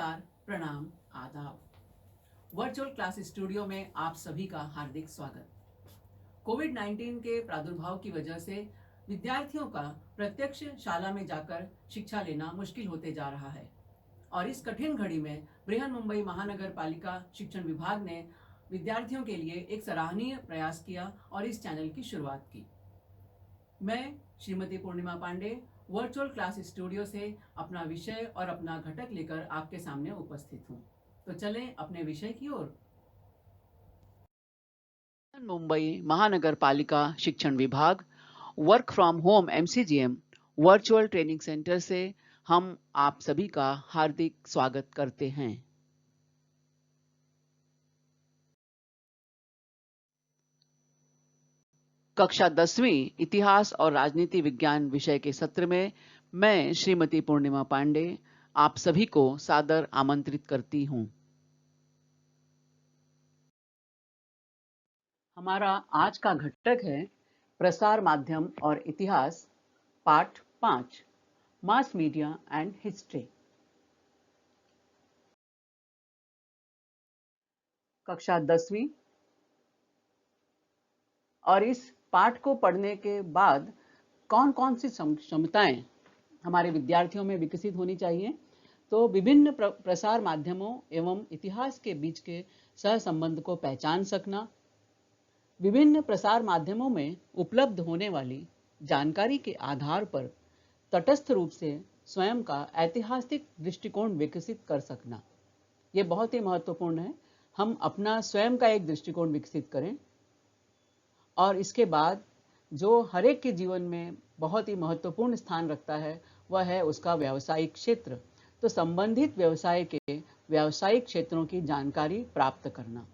नमस्कार, प्रणाम, आदाब। वर्चुअल क्लास स्टूडियो में आप सभी का हार्दिक स्वागत। कोविड-19 के प्रादुर्भाव की वजह से विद्यार्थियों का प्रत्यक्ष शाला में जाकर शिक्षा लेना मुश्किल होते जा रहा है और इस कठिन घड़ी में बृहन्मुंबई महानगर पालिका शिक्षण विभाग ने विद्यार्थियों के लिए एक सराहनीय प्रयास किया और इस चैनल की शुरुआत की। मैं श्रीमती पूर्णिमा पांडे वर्चुअल क्लास स्टूडियो से अपना विषय और अपना घटक लेकर आपके सामने उपस्थित हूँ। तो चलें अपने विषय की ओर। मुंबई महानगर पालिका शिक्षण विभाग work from home MCGM virtual training centre से हम आप सभी का हार्दिक स्वागत करते हैं। कक्षा 10वीं इतिहास और राजनीति विज्ञान विषय के सत्र में मैं श्रीमती पूर्णिमा पांडे आप सभी को सादर आमंत्रित करती हूं। हमारा आज का घटक है प्रसार माध्यम और इतिहास, पाठ 5, मास मीडिया एंड हिस्ट्री। कक्षा 10वीं और इस पाठ को पढ़ने के बाद कौन कौन सी क्षमताएं हमारे विद्यार्थियों में विकसित होनी चाहिए, तो विभिन्न प्रसार माध्यमों एवं इतिहास के बीच के सहसंबंध को पहचान सकना, विभिन्न प्रसार माध्यमों में उपलब्ध होने वाली जानकारी के आधार पर तटस्थ रूप से स्वयं का ऐतिहासिक दृष्टिकोण विकसित कर सकना, ये बहुत ही महत्वपूर्ण है। हम अपना स्वयं का एक दृष्टिकोण विकसित करें और इसके बाद जो हर एक के जीवन में बहुत ही महत्वपूर्ण स्थान रखता है वह है उसका व्यावसायिक क्षेत्र। तो संबंधित व्यवसाय के व्यावसायिक क्षेत्रों की जानकारी प्राप्त करना।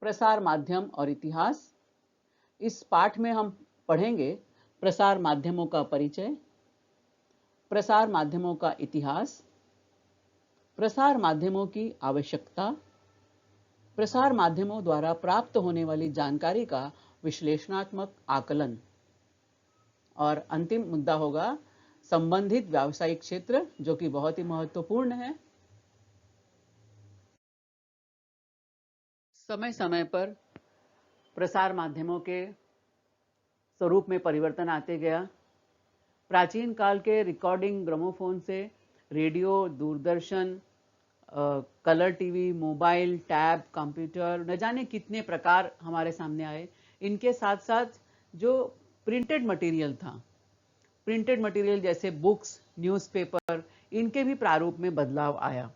प्रसार माध्यम और इतिहास। इस पाठ में हम पढ़ेंगे प्रसार माध्यमों का परिचय, प्रसार माध्यमों का इतिहास, प्रसार माध्यमों की आवश्यकता, प्रसार माध्यमों द्वारा प्राप्त होने वाली जानकारी का विश्लेषणात्मक आकलन और अंतिम मुद्दा होगा संबंधित व्यावसायिक क्षेत्र, जो कि बहुत ही महत्वपूर्ण है। समय समय पर प्रसार माध्यमों के स्वरूप में परिवर्तन आते गया। प्राचीन काल के रिकॉर्डिंग ग्रामोफोन से radio, Doordarshan, colour TV, mobile, tab, computer, न जाने कितने प्रकार हमारे सामने आए। इनके साथ साथ जो प्रिंटेड मटेरियल था, प्रिंटेड मटेरियल जैसे बुक्स, न्यूज़पेपर, इनके भी प्रारूप में बदलाव आया।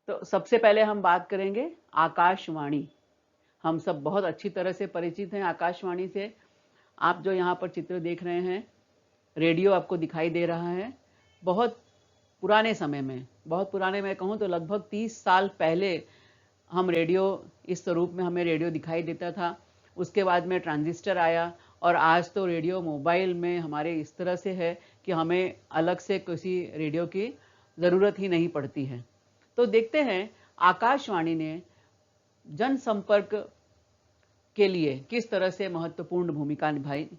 तो सबसे पहले हम बात करेंगे आकाशवाणी। हम सब बहुत अच्छी तरह से परिचित हैं आकाशवाणी से। आप जो यहाँ पर चित्र देख रहे हैं, रेडियो आपको दिखाई दे रहा है। बहुत पुराने समय में, बहुत पुराने मैं कहूँ तो लगभग 30 साल पहले हम रेडियो इस स्वरूप में हमें रेडियो दिखाई देता था। उसके बाद में ट्रांजिस्टर आया और आज तो रेडियो मोबाइल में हमारे इस तरह से है कि हमें अलग से किसी रेडियो की ज़रूरत ही नहीं पड़ती है। तो देखते हैं आकाशवाणी ने जनसंपर्क के लिए किस तरह से महत्वपूर्ण भूमिका निभाई।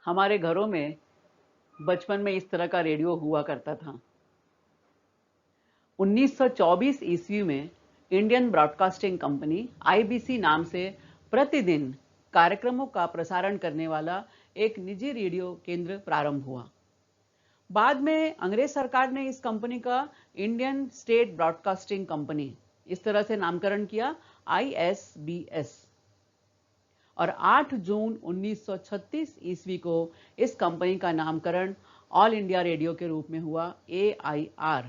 हमारे घरों में बचपन में इस तरह का रेडियो हुआ करता था। 1924 ईस्वी में इंडियन ब्रॉडकास्टिंग कंपनी IBC नाम से प्रतिदिन कार्यक्रमों का प्रसारण करने वाला एक निजी रेडियो केंद्र प्रारंभ हुआ। बाद में अंग्रेज सरकार ने इस कंपनी का इंडियन स्टेट ब्रॉडकास्टिंग कंपनी इस तरह से नामकरण किया, ISBS। और 8 जून 1936 ईस्वी को इस कंपनी का नामकरण ऑल इंडिया रेडियो के रूप में हुआ, AIR।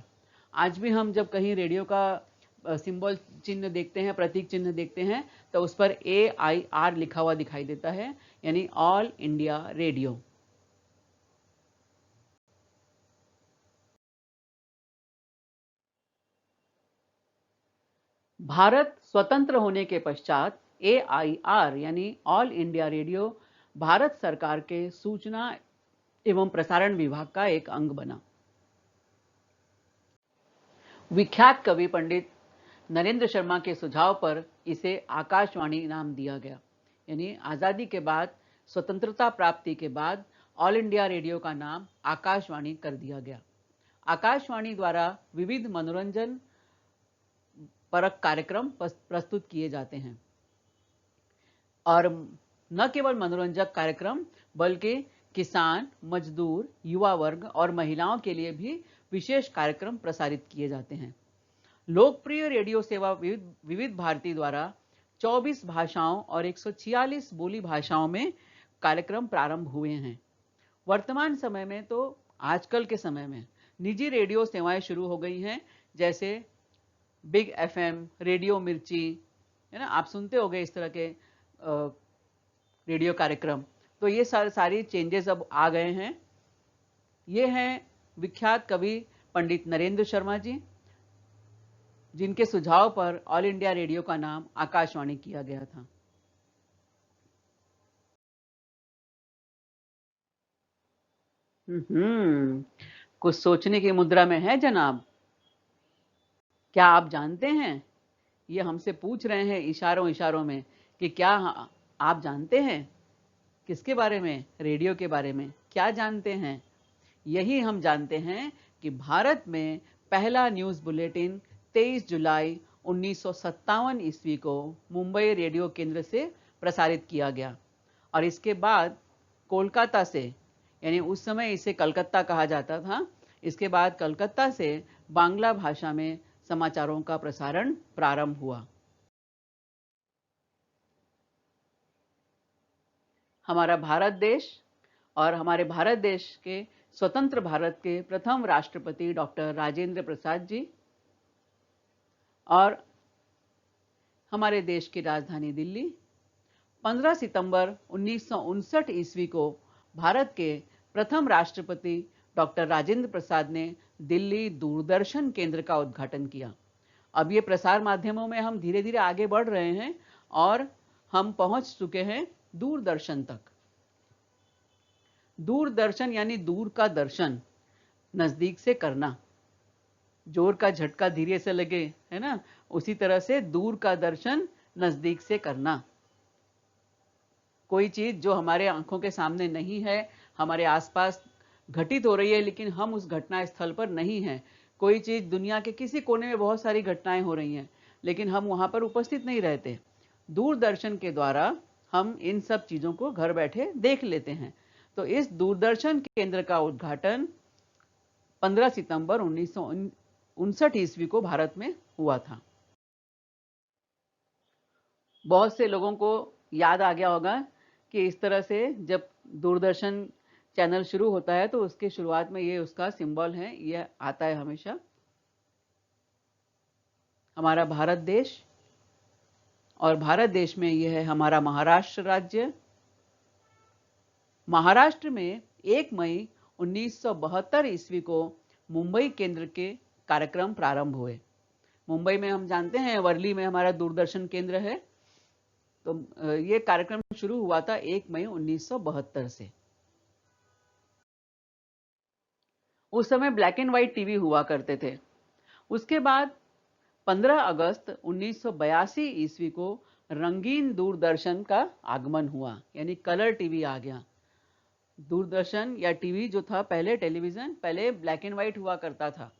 आज भी हम जब कहीं रेडियो का सिंबल चिन्ह देखते हैं, प्रतीक चिन्ह देखते हैं, तो उस पर AIR लिखा हुआ दिखाई देता है, यानी ऑल इंडिया रेडियो। भारत स्वतंत्र होने के पश्चात AIR यानी ऑल इंडिया रेडियो भारत सरकार के सूचना एवं प्रसारण विभाग का एक अंग बना। विख्यात कवि पंडित नरेंद्र शर्मा के सुझाव पर इसे आकाशवाणी नाम दिया गया। यानी आज़ादी के बाद, स्वतंत्रता प्राप्ति के बाद ऑल इंडिया रेडियो का नाम आकाशवाणी कर दिया गया। आकाशवाणी द्वारा विविध मनोरंजन परक कार्यक्रम प्रस्तुत किए जाते हैं और न केवल मनोरंजक कार्यक्रम बल्कि किसान, मजदूर, युवा वर्ग और महिलाओं के लिए भी विशेष कार्यक्रम प्रसारित किए जाते हैं। लोकप्रिय रेडियो सेवा विविध भारती द्वारा 24 भाषाओं और 146 बोली भाषाओं में कार्यक्रम प्रारंभ हुए हैं। वर्तमान समय में तो आजकल के समय में निजी रेडियो सेवाएं शुरू हो गई हैं, जैसे बिग एफएम, रेडियो मिर्ची, है ना, आप सुनते होंगे इस तरह के रेडियो कार्यक्रम। तो ये सारी चेंजेस अब आ गए हैं। ये हैं विख्यात कवि पंडित नरेंद्र शर्मा जी, जिनके सुझाव पर ऑल इंडिया रेडियो का नाम आकाशवाणी किया गया था। कुछ सोचने की मुद्रा में है जनाब। क्या आप जानते हैं, ये हमसे पूछ रहे हैं इशारों इशारों में कि क्या आप जानते हैं किसके बारे में? रेडियो के बारे में। क्या जानते हैं? यही हम जानते हैं कि भारत में पहला न्यूज़ बुलेटिन 23 जुलाई 1957 ईस्वी को मुंबई रेडियो केंद्र से प्रसारित किया गया और इसके बाद कोलकाता से, यानी उस समय इसे कलकत्ता कहा जाता था, इसके बाद कलकत्ता से बांग्ला भाषा में समाचारों का प्रसारण प्रारंभ हुआ। हमारा भारत देश और हमारे भारत देश के स्वतंत्र भारत के प्रथम राष्ट्रपति डॉक्टर राजेंद्र प्रसाद जी और हमारे देश की राजधानी दिल्ली 15 सितंबर 1959 ईस्वी को भारत के प्रथम राष्ट्रपति डॉक्टर राजेंद्र प्रसाद ने दिल्ली दूरदर्शन केंद्र का उद्घाटन किया। अब ये प्रसार माध्यमों में हम धीरे धीरे आगे बढ़ रहे हैं और हम पहुंच चुके हैं दूरदर्शन तक। दूरदर्शन यानी दूर का दर्शन, नजदीक से करना। जोर का झटका धीरे से लगे, है ना, उसी तरह से दूर का दर्शन नजदीक से करना। कोई चीज जो हमारे आंखों के सामने नहीं है, हमारे आसपास घटित हो रही है लेकिन हम उस घटना स्थल पर नहीं हैं। कोई चीज दुनिया के किसी कोने में बहुत सारी घटनाएं हो रही हैं लेकिन हम वहां पर उपस्थित नहीं रहते। दूरदर्शन के द्वारा हम इन सब चीजों को घर बैठे देख लेते हैं। तो इस दूरदर्शन केंद्र का उद्घाटन 15 सितंबर 1959 ईस्वी को भारत में हुआ था। बहुत से लोगों को याद आ गया होगा कि इस तरह से जब दूरदर्शन चैनल शुरू होता है तो उसके शुरुआत में ये उसका सिंबल है, ये आता है हमेशा। हमारा भारत देश और भारत देश में ये है हमारा महाराष्ट्र राज्य। महाराष्ट्र में 1 मई 1972 ईस्वी को मुंबई केंद्र के कार्यक्रम प्रारंभ हुए। मुंबई में हम जानते हैं वर्ली में हमारा दूरदर्शन केंद्र है। तो ये कार्यक्रम शुरू हुआ था 1 मई 1972 से। उस समय ब्लैक एंड व्हाइट टीवी हुआ करते थे। उसके बाद 15 अगस्त 1982 ईस्वी को रंगीन दूरदर्शन का आगमन हुआ, यानी कलर टीवी आ गया। दूरदर्शन या टीवी जो था, पहले टेलीविजन, पहले ब्लैक एंड व्हाइट हुआ करता था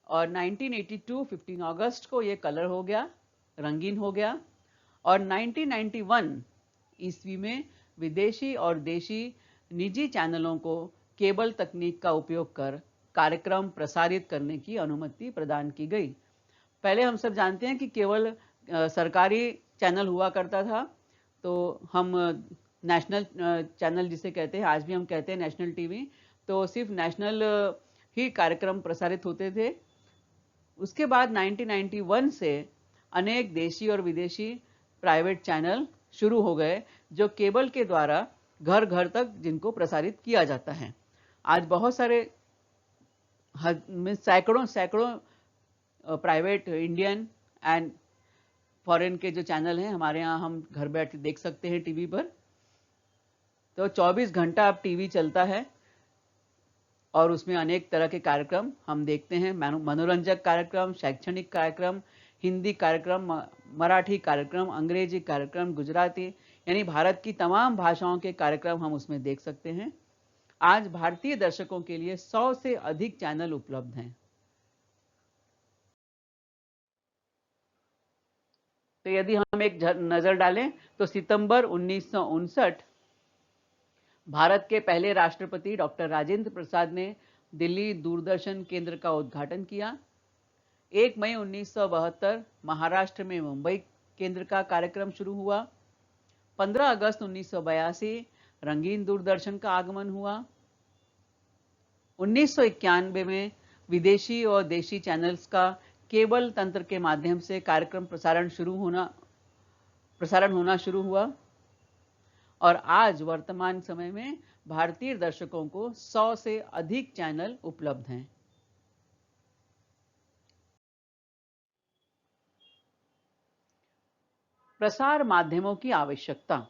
और 1982 15 अगस्त को ये कलर हो गया, रंगीन हो गया। और 1991 ईस्वी में विदेशी और देशी निजी चैनलों को केबल तकनीक का उपयोग कर कार्यक्रम प्रसारित करने की अनुमति प्रदान की गई। पहले हम सब जानते हैं कि केवल सरकारी चैनल हुआ करता था, तो हम नेशनल चैनल जिसे कहते हैं, आज भी हम कहते हैं नेशनल टीवी, तो सिर्फ नेशनल ही कार्यक्रम प्रसारित होते थे। उसके बाद 1991 से अनेक देशी और विदेशी प्राइवेट चैनल शुरू हो गए जो केबल के द्वारा घर घर तक जिनको प्रसारित किया जाता है। आज बहुत सारे सैकड़ों प्राइवेट इंडियन एंड फॉरेन के जो चैनल हैं हमारे यहाँ, हम घर बैठ देख सकते हैं टीवी पर। तो 24 घंटा अब टीवी चलता है और उसमें अनेक तरह के कार्यक्रम हम देखते हैं, मनोरंजक कार्यक्रम, शैक्षणिक कार्यक्रम, हिंदी कार्यक्रम, मराठी कार्यक्रम, अंग्रेजी कार्यक्रम, गुजराती, यानी भारत की तमाम भाषाओं के कार्यक्रम हम उसमें देख सकते हैं। आज भारतीय दर्शकों के लिए 100 से अधिक चैनल उपलब्ध हैं। तो यदि हम एक नजर डालें तो सितंबर 1959 भारत के पहले राष्ट्रपति डॉक्टर राजेंद्र प्रसाद ने दिल्ली दूरदर्शन केंद्र का उद्घाटन किया। 1 मई 1972 महाराष्ट्र में मुंबई केंद्र का कार्यक्रम शुरू हुआ। 15 अगस्त 1982 रंगीन दूरदर्शन का आगमन हुआ। 1991 में विदेशी और देशी चैनल्स का केबल तंत्र के माध्यम से कार्यक्रम प्रसारण होना शुरू हुआ और आज वर्तमान समय में भारतीय दर्शकों को 100 से अधिक चैनल उपलब्ध हैं। प्रसार माध्यमों की आवश्यकता।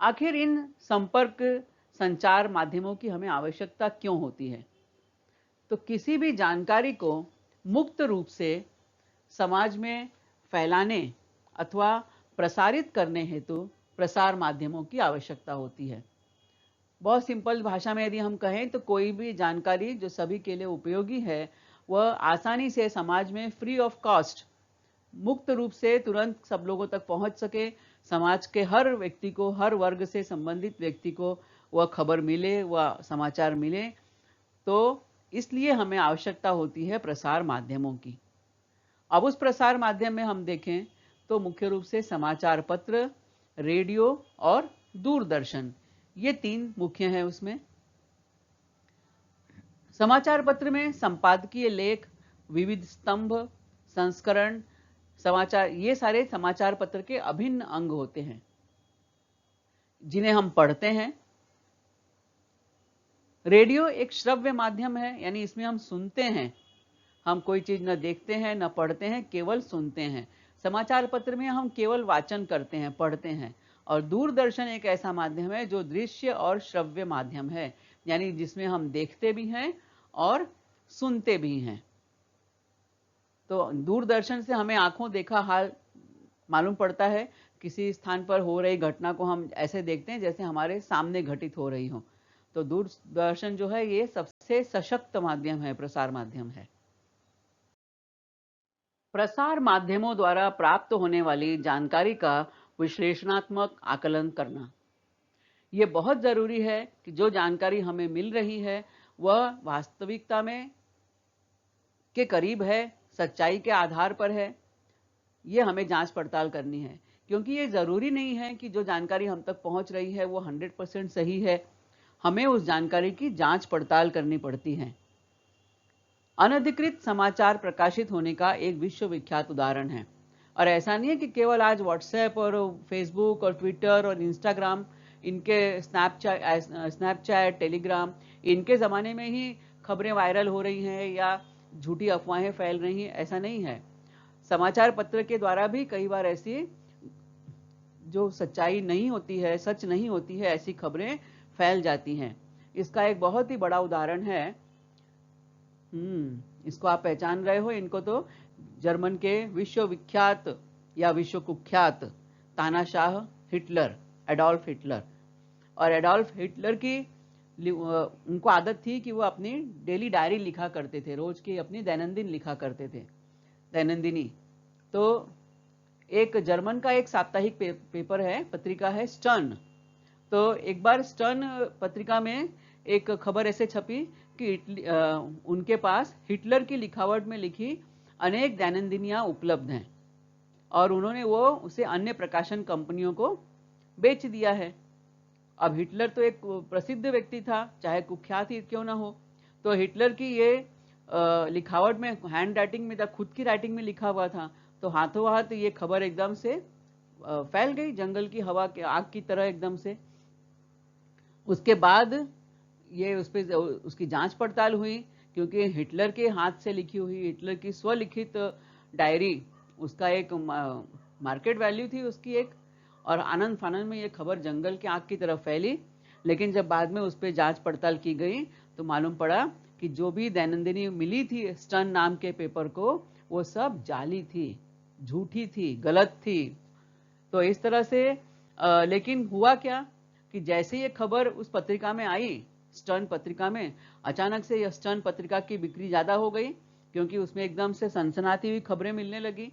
आखिर इन संपर्क संचार माध्यमों की हमें आवश्यकता क्यों होती है? तो किसी भी जानकारी को मुक्त रूप से समाज में फैलाने अथवा प्रसारित करने हेतु प्रसार माध्यमों की आवश्यकता होती है। बहुत सिंपल भाषा में यदि हम कहें तो कोई भी जानकारी जो सभी के लिए उपयोगी है वह आसानी से समाज में फ्री ऑफ कॉस्ट, मुक्त रूप से तुरंत सब लोगों तक पहुंच सके, समाज के हर व्यक्ति को, हर वर्ग से संबंधित व्यक्ति को वह खबर मिले, वह समाचार मिले। तो इसलिए हमें आवश्यकता होती है प्रसार माध्यमों की। अब उस प्रसार माध्यम में हम देखें तो मुख्य रूप से समाचार पत्र, रेडियो और दूरदर्शन, ये 3 मुख्य हैं। उसमें समाचार पत्र में संपादकीय लेख, विविध स्तंभ, संस्करण, समाचार, ये सारे समाचार पत्र के अभिन्न अंग होते हैं जिन्हें हम पढ़ते हैं। रेडियो एक श्रव्य माध्यम है, यानी इसमें हम सुनते हैं, हम कोई चीज न देखते हैं न पढ़ते हैं, केवल सुनते हैं। समाचार पत्र में हम केवल वाचन करते हैं, पढ़ते हैं। और दूरदर्शन एक ऐसा माध्यम है जो दृश्य और श्रव्य माध्यम है, यानी जिसमें हम देखते भी हैं और सुनते भी हैं। तो दूरदर्शन से हमें आंखों देखा हाल मालूम पड़ता है। किसी स्थान पर हो रही घटना को हम ऐसे देखते हैं जैसे हमारे सामने घटित हो रही हो। तो दूरदर्शन जो है ये सबसे सशक्त माध्यम है, प्रसार माध्यम है। प्रसार माध्यमों द्वारा प्राप्त होने वाली जानकारी का विश्लेषणात्मक आकलन करना। ये बहुत जरूरी है कि जो जानकारी हमें मिल रही है वह वास्तविकता में के करीब है, सच्चाई के आधार पर है, ये हमें जांच पड़ताल करनी है। क्योंकि ये जरूरी नहीं है कि जो जानकारी हम तक पहुंच रही है वो 100% सही है, हमें उस जानकारी की जांच पड़ताल करनी पड़ती है। अनधिकृत समाचार प्रकाशित होने का एक विश्वविख्यात उदाहरण है। और ऐसा नहीं है कि केवल आज व्हाट्सएप और फेसबुक और ट्विटर और इंस्टाग्राम, इनके स्नैपचैट, टेलीग्राम, इनके ज़माने में ही खबरें वायरल हो रही हैं या झूठी अफवाहें फैल रही हैं, ऐसा नहीं है। समाचार पत्र के द्वारा भी कई बार ऐसी जो सच्चाई नहीं होती है, सच नहीं होती है, ऐसी खबरें फैल जाती हैं। इसका एक बहुत ही बड़ा उदाहरण है, इसको आप पहचान रहे हो, इनको तो जर्मन के विश्वविख्यात या विश्व कुख्यात तानाशाह हिटलर, एडोल्फ हिटलर। और एडोल्फ हिटलर की उनको आदत थी कि वो अपनी डेली डायरी लिखा करते थे, रोज की अपनी दैनंदिन लिखा करते थे, दैनंदिनी। तो एक जर्मन का एक साप्ताहिक पेपर है, पत्रिका है स्टर्न। तो एक बार स्टर्न पत्रिका में एक खबर ऐसे छपी कि उनके पास हिटलर की लिखावट में लिखी अनेक दैनंदिनियां उपलब्ध हैं और उन्होंने वो उसे अन्य प्रकाशन कंपनियों को बेच दिया है। अब हिटलर तो एक प्रसिद्ध व्यक्ति था, चाहे कुख्यात ही क्यों ना हो। तो हिटलर की ये लिखावट में, हैंड राइटिंग में था, खुद की राइटिंग में लिखा हुआ था। तो हाथों हाथ ये खबर एकदम से फैल गई, जंगल की हवा के आग की तरह एकदम से। उसके बाद ये उस पर उसकी जांच पड़ताल हुई, क्योंकि हिटलर के हाथ से लिखी हुई, हिटलर की स्वलिखित डायरी, उसका एक मार्केट वैल्यू थी उसकी एक, और आनंद फानंद में ये खबर जंगल के आग की तरफ फैली। लेकिन जब बाद में उस पर जांच पड़ताल की गई तो मालूम पड़ा कि जो भी दैनंदिनी मिली थी स्टर्न नाम के पेपर को, वो सब जाली थी, झूठी थी, गलत थी। तो इस तरह से लेकिन हुआ क्या कि जैसे ये खबर उस पत्रिका में आई, स्टर्न पत्रिका में, अचानक से यह स्टर्न पत्रिका की बिक्री ज्यादा हो गई, क्योंकि उसमें एकदम से सनसनाती हुई खबरें मिलने लगी।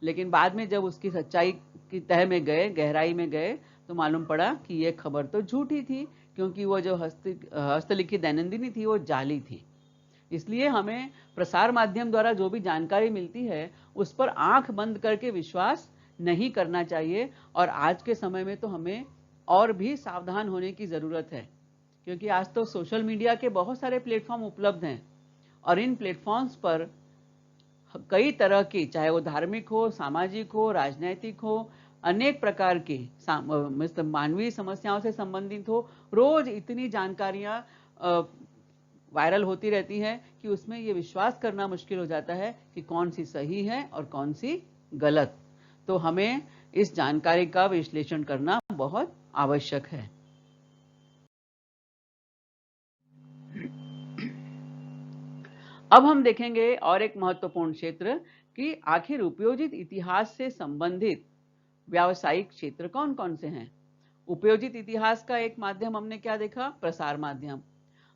लेकिन बाद में जब उसकी सच्चाई की तह में गए, गहराई में गए, तो मालूम पड़ा कि ये खबर तो झूठी थी, क्योंकि वो जो हस्तलिखित दैनंदिनी थी वो जाली थी। इसलिए हमें प्रसार माध्यम द्वारा जो भी जानकारी मिलती है उस पर आंख बंद करके विश्वास नहीं करना चाहिए। और आज के समय में तो हमें और भी सावधान होने की जरूरत है, क्योंकि आज तो सोशल मीडिया के बहुत सारे प्लेटफॉर्म उपलब्ध हैं और इन प्लेटफॉर्म्स पर कई तरह की, चाहे वो धार्मिक हो, सामाजिक हो, राजनैतिक हो, अनेक प्रकार की मानवीय समस्याओं से संबंधित हो, रोज इतनी जानकारियां वायरल होती रहती हैं कि उसमें ये विश्वास करना मुश्किल हो जाता है कि कौन सी सही है और कौन सी गलत। तो हमें इस जानकारी का विश्लेषण करना बहुत आवश्यक है। अब हम देखेंगे और एक महत्वपूर्ण क्षेत्र कि आखिर उपयोजित इतिहास से संबंधित व्यावसायिक क्षेत्र कौन कौन से हैं। उपयोजित इतिहास का एक माध्यम हमने क्या देखा, प्रसार माध्यम।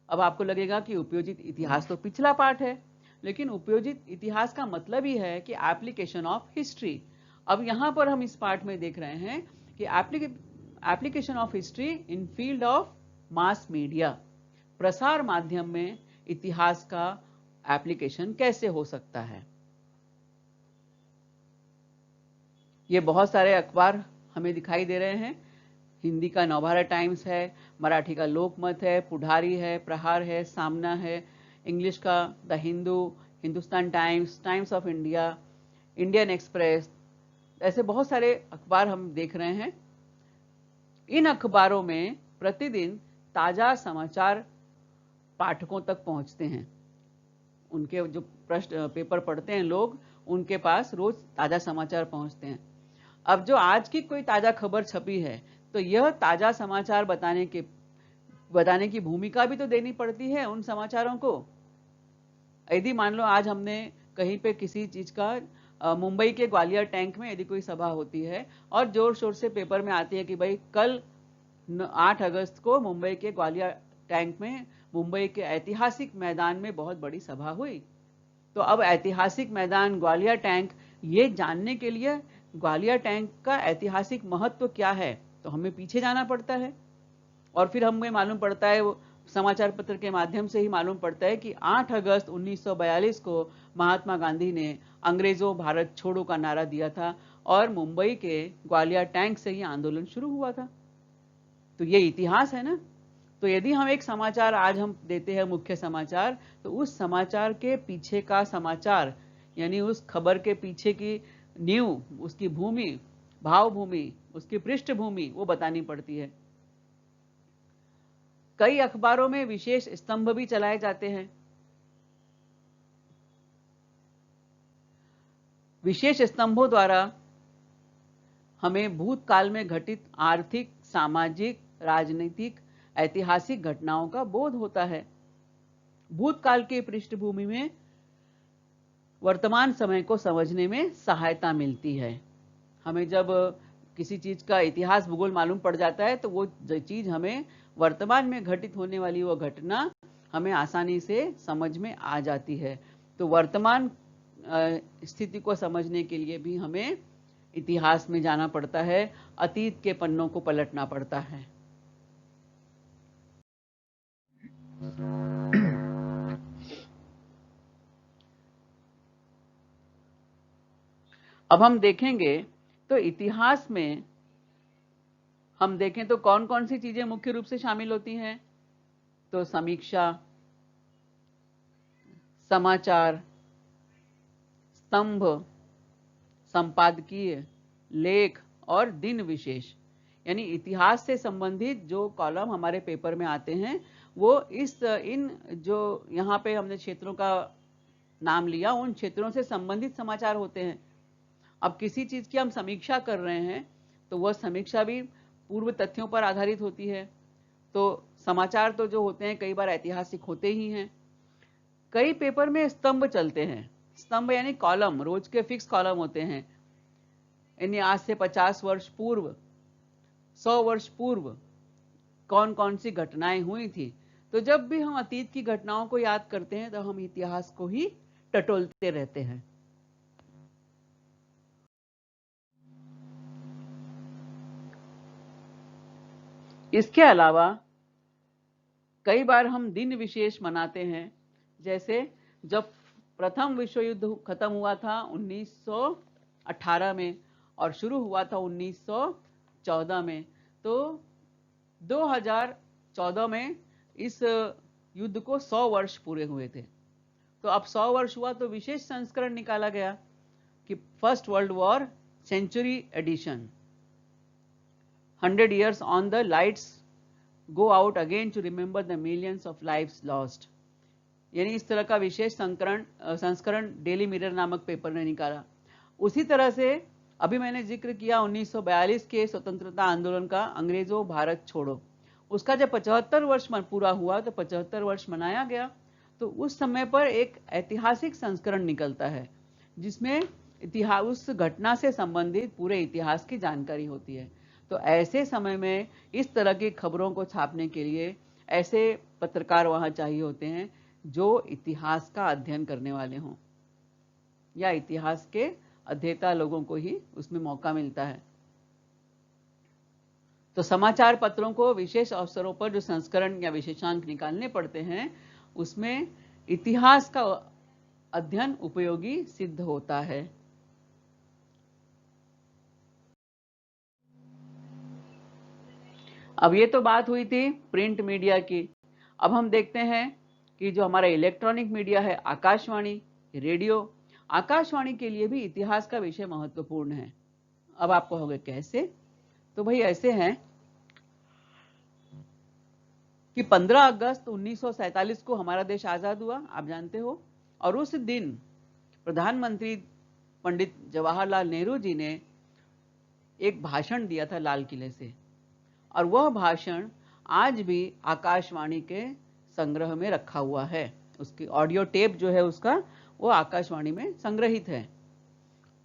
अब आपको लगेगा कि उपयोजित इतिहास तो पिछला पार्ट है, लेकिन उपयोजित इतिहास का मतलब ही है कि एप्लीकेशन ऑफ हिस्ट्री। अब यहां पर हम इस पार्ट में देख रहे हैं कि application of history in field of mass media, प्रसार माध्यम में इतिहास का एप्लीकेशन कैसे हो सकता है। ये बहुत सारे अखबार हमें दिखाई दे रहे हैं। हिंदी का नवभारत टाइम्स है, मराठी का लोकमत है, पुढारी है, प्रहार है, सामना है, इंग्लिश का the Hindu, Hindustan times, times of India, Indian express, ऐसे बहुत सारे अखबार हम देख रहे हैं। इन अखबारों में प्रतिदिन ताजा समाचार पाठकों तक पहुंचते हैं। उनके जो प्रश्न पेपर पढ़ते हैं लोग, उनके पास रोज ताजा समाचार पहुंचते हैं। अब जो आज की कोई ताजा खबर छपी है, तो यह ताजा समाचार बताने की भूमिका भी तो देनी पड़ती है उन समाचारों को। यदि मान लो आज हमने कहीं पे किसी चीज का मुंबई के ग्वालियर टैंक में यदि कोई सभा होती है और जोर शोर से पेपर में आती है कि भाई कल 8 अगस्त को मुंबई के ग्वालियर टैंक में, मुंबई के ऐतिहासिक मैदान में बहुत बड़ी सभा हुई। तो अब ऐतिहासिक मैदान, ग्वालियर टैंक, ये जानने के लिए ग्वालियर टैंक का ऐतिहासिक महत्व क्या है, तो हमें पीछे जाना पड़ता है। और फिर हमें मालूम पड़ता है, वो समाचार पत्र के माध्यम से ही मालूम पड़ता है कि 8 अगस्त 1942 को महात्मा गांधी ने अंग्रेजों भारत छोड़ो का नारा दिया था और मुंबई के ग्वालियर टैंक से ही आंदोलन शुरू हुआ था। तो ये इतिहास है ना। तो यदि हम एक समाचार आज हम देते हैं, मुख्य समाचार, तो उस समाचार के पीछे का समाचार, यानी उस खबर के पीछे की नींव, उसकी भूमि, भावभूमि, उसकी पृष्ठभूमि वो बतानी पड़ती है। कई अखबारों में विशेष स्तंभ भी चलाए जाते हैं। विशेष स्तंभों द्वारा हमें भूतकाल में घटित आर्थिक, सामाजिक, राजनीतिक, ऐतिहासिक घटनाओं का बोध होता है। भूतकाल की पृष्ठभूमि में वर्तमान समय को समझने में सहायता मिलती है। हमें जब किसी चीज का इतिहास, भूगोल मालूम पड़ जाता है, तो वो चीज हमें वर्तमान में घटित होने वाली वो घटना हमें आसानी से समझ में आ जाती है। तो वर्तमान स्थिति को समझने के लिए भी हमें इतिहास में जाना पड़ता है, अतीत के पन्नों को पलटना पड़ता है। अब हम देखेंगे तो इतिहास में हम देखें तो कौन कौन सी चीजें मुख्य रूप से शामिल होती हैं। तो समीक्षा, समाचार, स्तंभ, संपादकीय, लेख और दिन विशेष, यानी इतिहास से संबंधित जो कॉलम हमारे पेपर में आते हैं, वो इन जो यहाँ पे हमने क्षेत्रों का नाम लिया, उन क्षेत्रों से संबंधित समाचार होते हैं। अब किसी चीज की हम समीक्षा कर रहे हैं, तो वह समीक्षा भी पूर्व तथ्यों पर आधारित होती है। तो समाचार तो जो होते हैं कई बार ऐतिहासिक होते ही हैं। कई पेपर में स्तंभ चलते हैं। स्तंभ यानी कॉलम, रोज के फिक्स कॉलम होते हैं, यानी आज से 50 वर्ष पूर्व, 100 वर्ष पूर्व कौन कौन सी घटनाएं हुई थी। तो जब भी हम अतीत की घटनाओं को याद करते हैं तो हम इतिहास को ही टटोलते रहते हैं। इसके अलावा कई बार हम दिन विशेष मनाते हैं, जैसे जब प्रथम विश्व युद्ध खत्म हुआ था 1918 में और शुरू हुआ था 1914 में, तो 2014 में इस युद्ध को 100 वर्ष पूरे हुए थे। तो अब 100 वर्ष हुआ तो विशेष संस्करण निकाला गया कि first world war century edition, 100 years on the lights go out again to remember the millions of lives lost। यानी इस तरह का विशेष संस्करण डेली मिरर नामक पेपर ने निकाला। उसी तरह से अभी मैंने जिक्र किया 1942 के स्वतंत्रता आंदोलन का, अंग्रेजों भारत छोड़ो, उसका जब 75 वर्ष पूरा हुआ तो 75 वर्ष मनाया गया। तो उस समय पर एक ऐतिहासिक संस्करण निकलता है जिसमें इतिहास, उस घटना से संबंधित पूरे इतिहास की जानकारी होती है। तो ऐसे समय में इस तरह की खबरों को छापने के लिए ऐसे पत्रकार वहां चाहिए होते हैं जो इतिहास का अध्ययन करने वाले हों, या इतिहास के अध्येता लोगों को ही उसमें मौका मिलता है। तो समाचार पत्रों को विशेष अवसरों पर जो संस्करण या विशेषांक निकालने पड़ते हैं, उसमें इतिहास का अध्ययन उपयोगी सिद्ध होता है। अब ये तो बात हुई थी प्रिंट मीडिया की। अब हम देखते हैं कि जो हमारा इलेक्ट्रॉनिक मीडिया है, आकाशवाणी, रेडियो, आकाशवाणी के लिए भी इतिहास का विषय महत्वपूर्ण है। अब आप कहोगे कैसे? तो भाई ऐसे हैं कि 15 अगस्त 1947 को हमारा देश आजाद हुआ, आप जानते हो, और उस दिन प्रधानमंत्री पंडित जवाहरलाल नेहरू जी ने एक भाषण दिया था लाल किले से, और वह भाषण आज भी आकाशवाणी के संग्रह में रखा हुआ है। उसकी ऑडियो टेप जो है उसका, वो आकाशवाणी में संग्रहित है।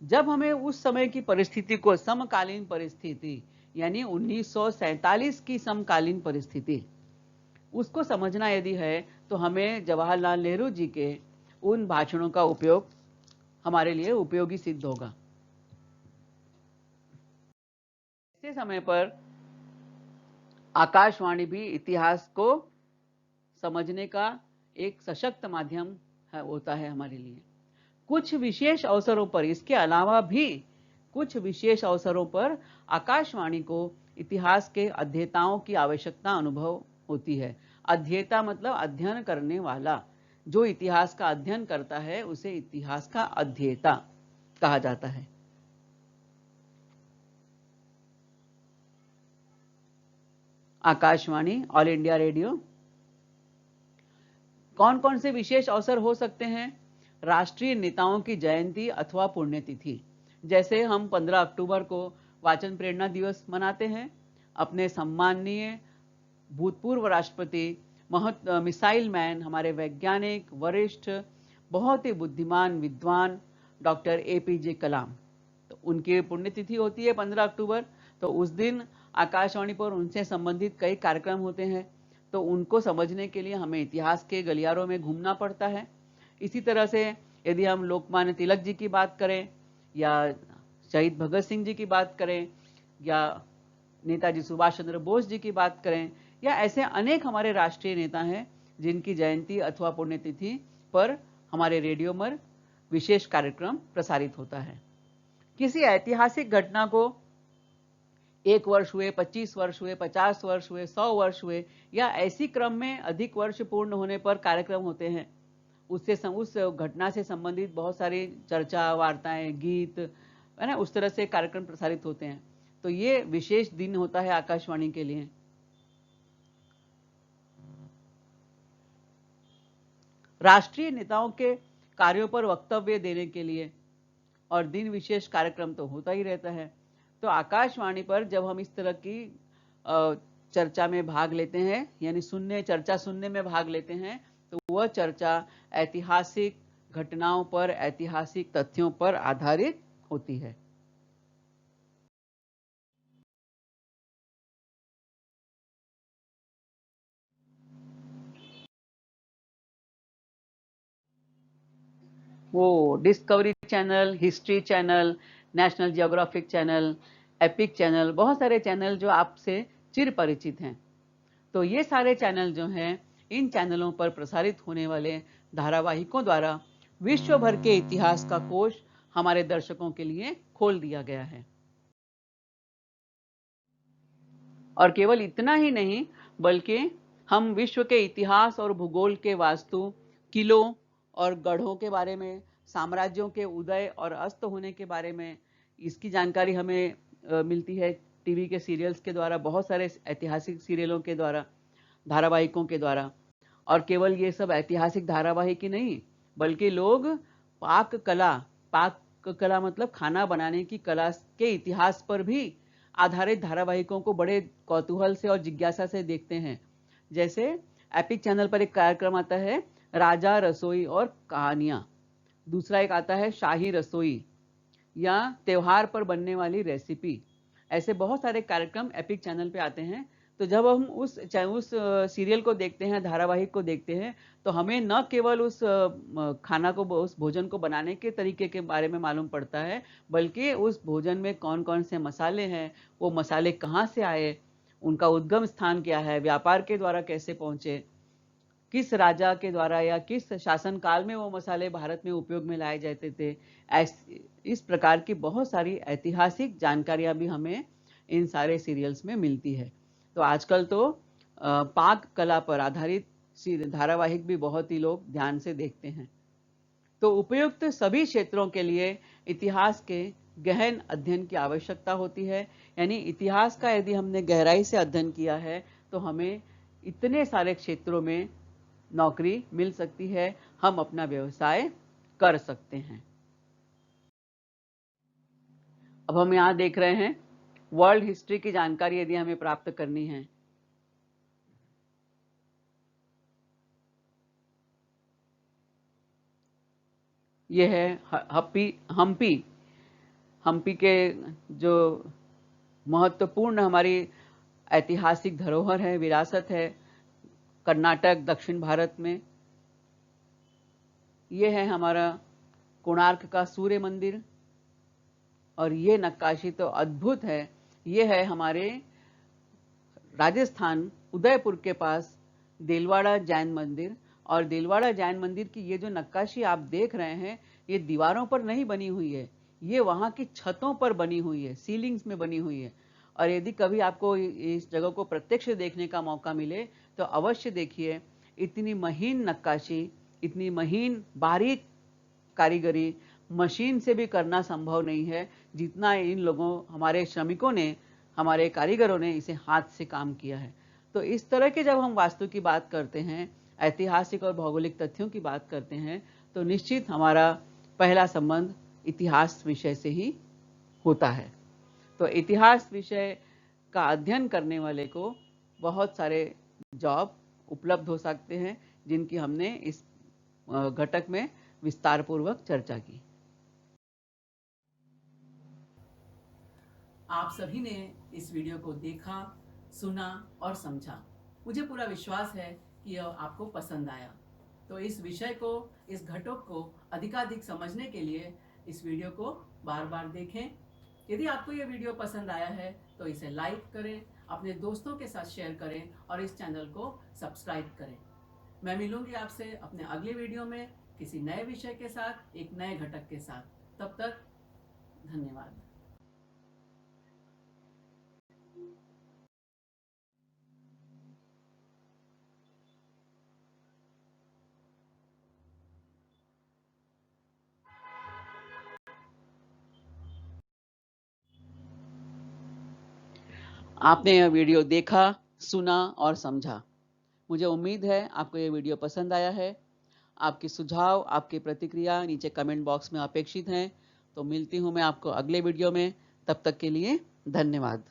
जब हमें उस समय की परिस्थिति को, समकालीन परिस्थिति यानी 1947 की समकालीन परिस्थिति, उसको समझना यदि है तो हमें जवाहरलाल नेहरू जी के उन भाषणों का उपयोग हमारे लिए उपयोगी सिद्ध होगा। ऐसे समय पर आकाशवाणी भी इतिहास को समझने का एक सशक्त माध्यम होता है हमारे लिए। कुछ विशेष अवसरों पर, इसके अलावा भी कुछ विशेष अवसरों पर आकाशवाणी को इतिहास के अध्येताओं की आवश्यकता अनुभव होती है। अध्येता मतलब अध्ययन करने वाला, जो इतिहास का अध्ययन करता है उसे इतिहास का अध्येता कहा जाता है। Akashvani, all India radio. कौन कौन से विशेष अवसर हो सकते हैं? राष्ट्रीय नेताओं की जयंती अथवा पुण्यतिथि, जैसे हम 15 अक्टूबर को वाचन प्रेरणा दिवस मनाते हैं। अपने सम्माननीय भूतपूर्व राष्ट्रपति, मिसाइल मैन, हमारे वैज्ञानिक, वरिष्ठ, बहुत ही बुद्धिमान विद्वान डॉक्टर APJ कलाम, तो उनकी पुण्यतिथि होती है 15 अक्टूबर। तो उस दिन आकाशवाणी पर उनसे संबंधित कई कार्यक्रम होते हैं। तो उनको समझने के लिए हमें इतिहास के गलियारों में घूमना पड़ता है। इसी तरह से यदि हम लोकमान्य तिलक जी की बात करें, या शहीद भगत सिंह जी की बात करें, या नेताजी सुभाष चंद्र बोस जी की बात करें, या ऐसे अनेक हमारे राष्ट्रीय नेता हैं जिनकी जयंती अथवा पुण्यतिथि पर हमारे रेडियो पर विशेष कार्यक्रम प्रसारित होता है। किसी ऐतिहासिक घटना को 1 वर्ष हुए, 25 वर्ष हुए, 50 वर्ष हुए, 100 वर्ष हुए, या ऐसी क्रम में अधिक वर्ष पूर्ण होने पर कार्यक्रम होते हैं। उससे उस घटना से संबंधित बहुत सारी चर्चा, वार्ताएं, गीत, है ना, उस तरह से कार्यक्रम प्रसारित होते हैं। तो ये विशेष दिन होता है आकाशवाणी के लिए। राष्ट्रीय नेताओं के कार्यों पर वक्तव्य देने के लिए और दिन विशेष कार्यक्रम तो होता ही रहता है। तो आकाशवाणी पर जब हम इस तरह की चर्चा में भाग लेते हैं, यानी चर्चा सुनने में भाग लेते हैं, तो वह चर्चा ऐतिहासिक घटनाओं पर, ऐतिहासिक तथ्यों पर आधारित होती है। वो discovery channel, history channel, national geographic channel, epic channel, बहुत सारे चैनल जो आपसे चिर परिचित हैं। तो ये सारे चैनल जो हैं, इन चैनलों पर प्रसारित होने वाले धारावाहिकों द्वारा विश्व भर के इतिहास का कोश हमारे दर्शकों के लिए खोल दिया गया है। और केवल इतना ही नहीं, बल्कि हम विश्व के इतिहास और भूगोल के वास्तु, किलों और गढ़ों के बारे में, साम्राज्यों के उदय और अस्त होने के बारे में इसकी जानकारी हमें मिलती है टीवी के सीरियल्स के द्वारा, बहुत सारे ऐतिहासिक सीरियलों के द्वारा, धारावाहिकों के द्वारा। और केवल ये सब ऐतिहासिक धारावाहिक ही नहीं, बल्कि लोग पाक कला मतलब खाना बनाने की कला के इतिहास पर भी आधारित धारावाहिकों को बड़े कौतूहल से और जिज्ञासा से देखते हैं। जैसे एपिक चैनल पर एक कार्यक्रम आता है राजा रसोई और कहानियां, दूसरा एक आता है शाही रसोई या त्योहार पर बनने वाली रेसिपी। ऐसे बहुत सारे कार्यक्रम एपिक चैनल पे आते हैं। तो जब हम उस सीरियल को देखते हैं, धारावाहिक को देखते हैं, तो हमें न केवल उस खाना को, उस भोजन को बनाने के तरीके के बारे में मालूम पड़ता है, बल्कि उस भोजन में कौन कौन से मसाले हैं, वो मसाले कहाँ से आए, उनका उद्गम स्थान क्या है, व्यापार के द्वारा कैसे पहुंचे, किस राजा के द्वारा या किस शासन काल में वो मसाले भारत में उपयोग में लाए जाते थे। इस प्रकार की बहुत सारी ऐतिहासिक जानकारियां भी हमें इन सारे सीरियल्स में मिलती है। तो आजकल तो पाक कला पर आधारित धारावाहिक भी बहुत ही लोग ध्यान से देखते हैं। तो उपयुक्त सभी क्षेत्रों के लिए इतिहास के गहन अध्ययन की आवश्यकता होती है। यानी इतिहास का यदि हमने गहराई से अध्ययन किया है, तो हमें इतने सारे क्षेत्रों में नौकरी मिल सकती है, हम अपना व्यवसाय कर सकते हैं। अब हम यहां देख रहे हैं वर्ल्ड हिस्ट्री की जानकारी यदि हमें प्राप्त करनी है, यह है हम्पी के जो महत्वपूर्ण हमारी ऐतिहासिक धरोहर है, विरासत है कर्नाटक, दक्षिण भारत में। यह है हमारा कोणार्क का सूर्य मंदिर, और ये नक्काशी तो अद्भुत है। ये है हमारे राजस्थान उदयपुर के पास देलवाड़ा जैन मंदिर। और देलवाड़ा जैन मंदिर की ये जो नक्काशी आप देख रहे हैं, ये दीवारों पर नहीं बनी हुई है, ये वहां की छतों पर बनी हुई है, सीलिंग्स में बनी हुई है। और यदि कभी आपको इस जगह को प्रत्यक्ष देखने का मौका मिले, तो अवश्य देखिए। इतनी महीन नक्काशी, इतनी महीन बारीक कारीगरी मशीन से भी करना संभव नहीं है, जितना इन लोगों, हमारे श्रमिकों ने, हमारे कारीगरों ने इसे हाथ से काम किया है। तो इस तरह के जब हम वास्तु की बात करते हैं, ऐतिहासिक और भौगोलिक तथ्यों की बात करते हैं, तो निश्चित हमारा पहला संबंध इतिहास विषय से ही होता है। तो इतिहास विषय का अध्ययन करने वाले को बहुत सारे जॉब उपलब्ध हो सकते हैं, जिनकी हमने इस घटक में विस्तार पूर्वक चर्चा की। आप सभी ने इस वीडियो को देखा, सुना और समझा। मुझे पूरा विश्वास है कि यह आपको पसंद आया। तो इस विषय को, इस घटक को अधिकाधिक समझने के लिए इस वीडियो को बार बार देखें। यदि आपको यह वीडियो पसंद आया है तो इसे लाइक करें, अपने दोस्तों के साथ शेयर करें और इस चैनल को सब्सक्राइब करें। मैं मिलूंगी आपसे अपने अगले वीडियो में किसी नए विषय के साथ, एक नए घटक के साथ। तब तक धन्यवाद। आपने यह वीडियो देखा, सुना और समझा। मुझे उम्मीद है आपको यह वीडियो पसंद आया है। आपके सुझाव, आपकी प्रतिक्रिया नीचे कमेंट बॉक्स में अपेक्षित हैं। तो मिलती हूं मैं आपको अगले वीडियो में। तब तक के लिए धन्यवाद।